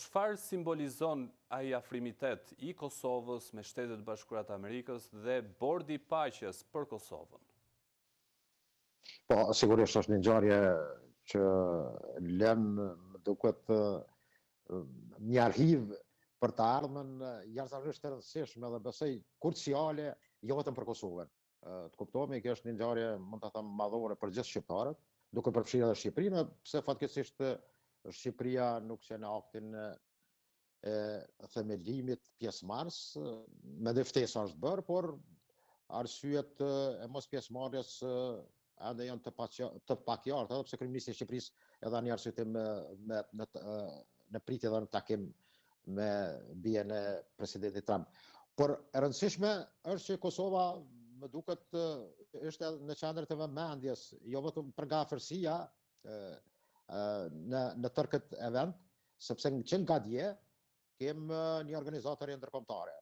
Çfarë simbolizon ai afrimitet i Kosovës me Shtetet e Bashkuara të Amerikës dhe bordi i paqes për Kosovën? Po, sigurisht është një ngjarje që lën, më duket, një arhiv për të ardhmen jashtëzakonisht të rëndësishme dhe besoj kruciale jo vetëm për Kosovën. Të kuptohemi, kjo është një ngjarje, mund ta them, madhore për gjithë shqiptarët, duke përfshirë edhe Shqipërinë, pse fatkeqësisht Shqipëria nuk që në aktin e themelimit pjesëmarrës, me dhe ftesa është bërë, por arsyet e mos pjesëmarrjes ende janë të pakjarta, edhe pse kryeministri i Shqipërisë e dha një arsyetim në pritje dhe në takim me bien e presidentit Trump. Por e rëndësishme është që Kosova, më duket, është në qendër të vëmendjes, jo vetëm për nga afërsia në tërë këtë event, sepse që nga dje kem një organizatore ndërkombëtare.